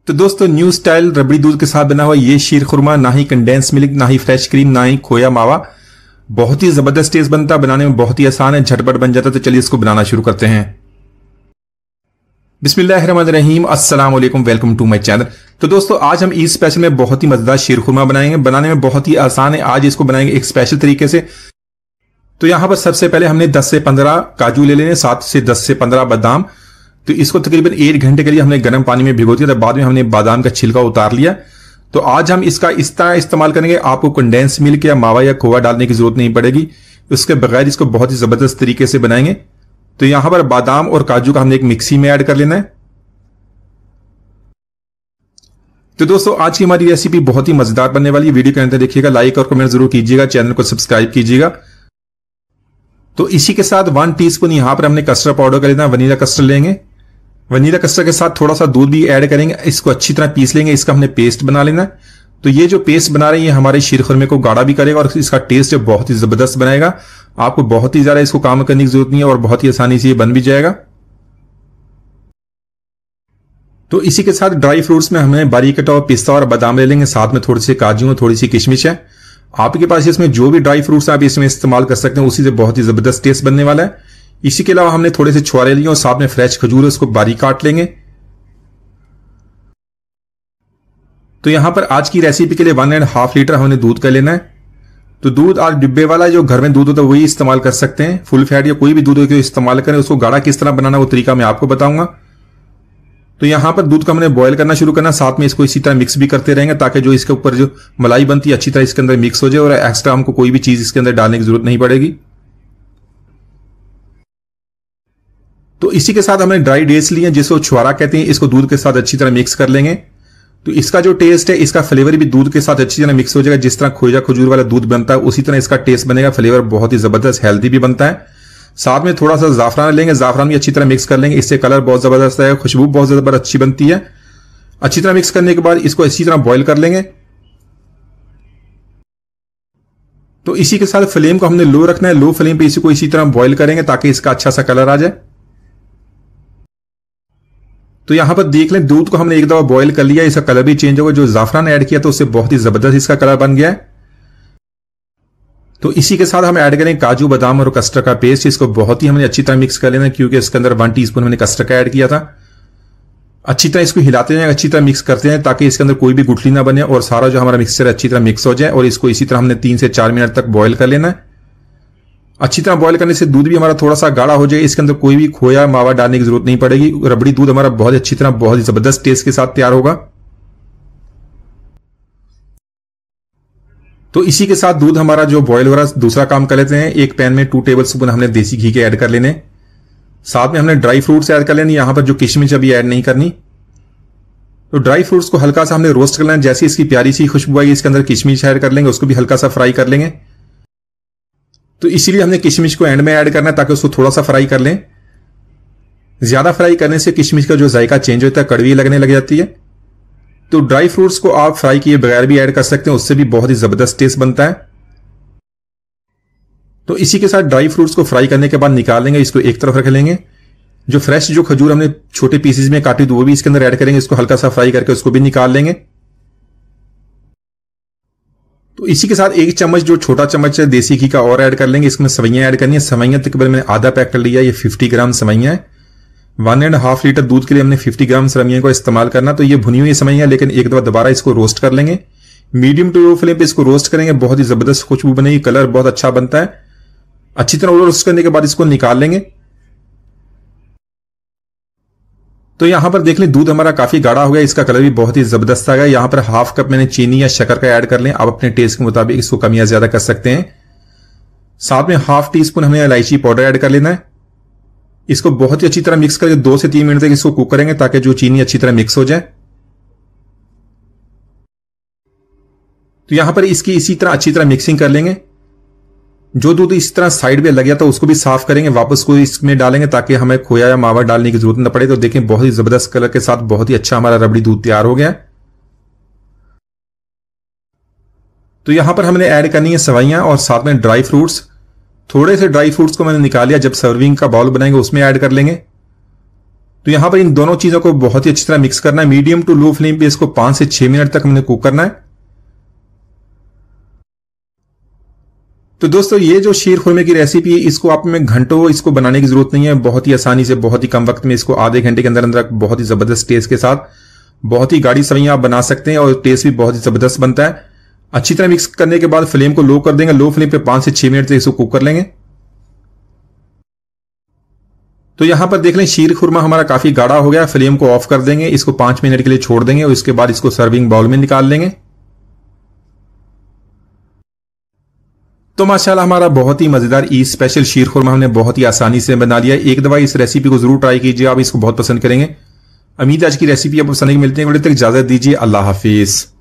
तो दोस्तों new style रबड़ी दूध के साथ बना हुआ ये शीर खुरमा, ना ही कंडेंस मिल्क, ना ही फ्रेश क्रीम, ना ही खोया मावा, बहुत ही जबरदस्त टेस्ट बनता है। बनाने में बहुत ही आसान है, झटपट बन जाता है। तो चलिए इसको बनाना शुरू करते हैं। बिस्मिल्लाहिर्रहमानिर्रहीम, अस्सलाम वालेकुम, वेलकम टू माय चैनल। तो दोस्तों आज हम ईद स्पेशल में बहुत ही मजेदार शीर खुरमा बनाएंगे। बनाने में बहुत ही आसान है, आज इसको बनाएंगे एक स्पेशल तरीके से। तो यहां पर सबसे पहले हमने 10 से 15 काजू ले लेने, 7 से 10 से 15 बादाम। तो इसको तकरीबन 1 घंटे के लिए हमने गर्म पानी में भिगो दिया था, बाद में हमने बादाम का छिलका उतार लिया। तो आज हम इसका इस तरह इस्तेमाल करेंगे, आपको कंडेंस मिल्क या मावा या खोआ डालने की जरूरत नहीं पड़ेगी, उसके बगैर इसको बहुत ही जबरदस्त तरीके से बनाएंगे। तो यहां पर बादाम और काजू का हमने एक मिक्सी में ऐड कर लेना है। तो दोस्तों आज की हमारी रेसिपी बहुत ही मजेदार बनने वाली है। वीडियो के अंदर देखिएगा, लाइक और कमेंट जरूर कीजिएगा, चैनल को सब्सक्राइब कीजिएगा। तो इसी के साथ 1 टीस्पून यहां पर हमने कस्टर्ड पाउडर का लेना, वनीला कस्टर्ड लेंगे। वनीला कस्टर्ड के साथ थोड़ा सा दूध भी ऐड करेंगे, इसको अच्छी तरह पीस लेंगे, इसका हमने पेस्ट बना लेना। तो ये जो पेस्ट बना रहे हैं ये हमारे शीर खुरमे को गाढ़ा भी करेगा और इसका टेस्ट बहुत ही जबरदस्त बनाएगा। आपको बहुत ही ज्यादा इसको काम करने की जरूरत नहीं है और बहुत ही आसानी से ये बन भी जाएगा। तो इसी के साथ ड्राई फ्रूट्स में हमें बारीक कटा हुआ पिस्ता और बादाम ले लेंगे, साथ में थोड़ी सी काजू और थोड़ी सी किशमिश है। आपके पास इसमें जो भी ड्राई फ्रूट्स आप इसमें इस्तेमाल कर सकते हैं, उसी से बहुत ही जबरदस्त टेस्ट बनने वाला है। इसी के अलावा हमने थोड़े से छुआरे लिए और साथ में फ्रेश खजूर, उसको बारीक काट लेंगे। तो यहां पर आज की रेसिपी के लिए 1.5 लीटर हमने दूध का लेना है। तो दूध आज डिब्बे वाला जो घर में दूध होता है वही इस्तेमाल कर सकते हैं, फुल फैट या कोई भी दूध हो इस्तेमाल करें। उसको गाढ़ा किस तरह बनाना वो तरीका मैं आपको बताऊंगा। तो यहां पर दूध को हमने बॉयल करना शुरू करना, साथ में इसको इसी तरह मिक्स भी करते रहेंगे ताकि जो इसके ऊपर जो मलाई बनती है अच्छी तरह इसके अंदर मिक्स हो जाए और एक्स्ट्रा हमको कोई भी चीज इसके अंदर डालने की जरूरत नहीं पड़ेगी। तो इसी के साथ हमने ड्राई डेट्स लिए जिसको छुआरा कहते हैं, इसको दूध के साथ अच्छी तरह मिक्स कर लेंगे। तो इसका जो टेस्ट है, इसका फ्लेवर भी दूध के साथ अच्छी तरह मिक्स हो जाएगा। जिस तरह खोया खजूर वाला दूध बनता है उसी तरह इसका टेस्ट बनेगा। फ्लेवर बहुत ही जबरदस्त हेल्दी भी बनता है। साथ में थोड़ा सा जाफरान लेंगे, जाफरान भी अच्छी तरह मिक्स कर लेंगे, इससे कलर बहुत जबरदस्त है, खुशबू बहुत ज्यादा अच्छी बनती है। अच्छी तरह मिक्स करने के बाद इसको अच्छी तरह बॉईल कर लेंगे। तो इसी के साथ फ्लेम को हमने लो रखना है, लो फ्लेम पे इसको इसी तरह बॉईल करेंगे ताकि इसका अच्छा सा कलर आ जाए। तो यहां पर देख लें, दूध को हमने एक दफा बॉईल कर लिया, इसका कलर भी चेंज होगा। जो जाफरान ऐड किया तो उससे बहुत ही जबरदस्त इसका कलर बन गया है। तो इसी के साथ हम ऐड करें काजू बादाम और कस्टर्ड का पेस्ट। इसको बहुत ही हमने अच्छी तरह मिक्स कर लेना क्योंकि इसके अंदर 1 टीस्पून हमने कस्टर्ड का ऐड किया था। अच्छी तरह इसको हिलाते हैं, अच्छी तरह मिक्स करते हैं ताकि इसके अंदर कोई भी गुठली ना बने और सारा जो हमारा मिक्सचर अच्छी तरह मिक्स हो जाए। और इसको इसी तरह हमने 3 से 4 मिनट तक बॉईल कर लेना है। अच्छी तरह बॉईल करने से दूध भी हमारा थोड़ा सा गाढ़ा हो जाए, इसके अंदर कोई भी खोया मावा डालने की जरूरत नहीं पड़ेगी। रबड़ी दूध हमारा बहुत अच्छी तरह बहुत ही जबरदस्त टेस्ट के साथ तैयार होगा। तो इसी के साथ दूध हमारा जो बॉईल हो रहा है, दूसरा काम कर लेते हैं। एक पैन में 2 टेबल स्पून हमने देसी घी के ऐड कर लेने, साथ में हमने ड्राई फ्रूट्स ऐड कर लेनी। यहां पर जो किशमिश अभी ऐड नहीं करनी। तो ड्राई फ्रूट्स को हल्का सा हमने रोस्ट कर लेना, जैसे इसकी प्यारी सी खुशबू आएगी इसके अंदर किशमिश ऐड कर लेंगे, उसको भी हल्का सा फ्राई कर लेंगे। तो इसीलिए हमने किशमिश को एंड में ऐड करना है ताकि उसको थोड़ा सा फ्राई कर लें। ज्यादा फ्राई करने से किशमिश का जो जायका चेंज होता है, कड़वी लगने लग जाती है। तो ड्राई फ्रूट्स को आप फ्राई किए बगैर भी ऐड कर सकते हैं, उससे भी बहुत ही जबरदस्त टेस्ट बनता है। तो इसी के साथ ड्राई फ्रूट्स को फ्राई करने के बाद निकाल लेंगे, इसको एक तरफ रख लेंगे। जो फ्रेश जो खजूर हमने छोटे पीसेज में काटी थी वो भी इसके अंदर ऐड करेंगे, इसको हल्का सा फ्राई करके उसको भी निकाल लेंगे। तो इसी के साथ 1 चम्मच जो छोटा चम्मच है देसी घी का और ऐड कर लेंगे। इसमें सवैयां ऐड करनी है। सवैयां तकरीबन मैंने आधा पैक कर लिया, ये 50 ग्राम सवैयां है। 1.5 लीटर दूध के लिए हमने 50 ग्राम सवैयां को इस्तेमाल करना। तो ये भुनी हुई सवैयां, लेकिन एक दफा दोबारा इसको रोस्ट कर लेंगे। मीडियम टू लो फ्लेम पे इसको रोस्ट करेंगे, बहुत ही जबरदस्त खुशबू बनेगी, कलर बहुत अच्छा बनता है। अच्छी तरह रोस्ट करने के बाद इसको निकाल लेंगे। तो यहां पर देख लें दूध हमारा काफी गाढ़ा हो गया, इसका कलर भी बहुत ही जबरदस्त आ गया। यहां पर 1/2 कप मैंने चीनी या शक्कर का ऐड कर लें, आप अपने टेस्ट के मुताबिक इसको कम या ज्यादा कर सकते हैं। साथ में 1/2 टीस्पून हमने इलायची पाउडर ऐड कर लेना है। इसको बहुत ही अच्छी तरह मिक्स करके 2 से 3 मिनट तक इसको कुक करेंगे ताकि जो चीनी अच्छी तरह मिक्स हो जाए। तो यहां पर इसकी इसी तरह अच्छी तरह मिक्सिंग कर लेंगे। जो दूध इस तरह साइड में लग गया था उसको भी साफ करेंगे, वापस को इसमें डालेंगे ताकि हमें खोया या मावा डालने की जरूरत न पड़े। तो देखें बहुत ही जबरदस्त कलर के साथ बहुत ही अच्छा हमारा रबड़ी दूध तैयार हो गया। तो यहां पर हमने ऐड करनी है सवैयां और साथ में ड्राई फ्रूट्स। थोड़े से ड्राई फ्रूट्स को मैंने निकाल लिया, जब सर्विंग का बाउल बनाएंगे उसमें ऐड कर लेंगे। तो यहां पर इन दोनों चीजों को बहुत ही अच्छी तरह मिक्स करना है। मीडियम टू लो फ्लेम पे इसको 5 से 6 मिनट तक हमने कुक करना है। तो दोस्तों ये जो शीर खुरमे की रेसिपी है, इसको आप में घंटों इसको बनाने की जरूरत नहीं है। बहुत ही आसानी से, बहुत ही कम वक्त में इसको आधे घंटे के अंदर अंदर बहुत ही जबरदस्त टेस्ट के साथ बहुत ही गाढ़ी सवैयां आप बना सकते हैं और टेस्ट भी बहुत ही जबरदस्त बनता है। अच्छी तरह मिक्स करने के बाद फ्लेम को लो कर देंगे। लो फ्लेम पे 5 से 6 मिनट तक इसको कुक कर लेंगे। तो यहां पर देख लें शीर खुरमा हमारा काफी गाढ़ा हो गया। फ्लेम को ऑफ कर देंगे, इसको 5 मिनट के लिए छोड़ देंगे और इसके बाद इसको सर्विंग बाउल में निकाल लेंगे। तो माशाल्लाह हमारा बहुत ही मजेदार ईद स्पेशल शीर खुरमा हमने बहुत ही आसानी से बना लिया। एक दफा इस रेसिपी को जरूर ट्राई कीजिए, आप इसको बहुत पसंद करेंगे। उम्मीद आज की रेसिपी आपको पसंद मिलती है। तक इजाजत दीजिए, अल्लाह हाफिज।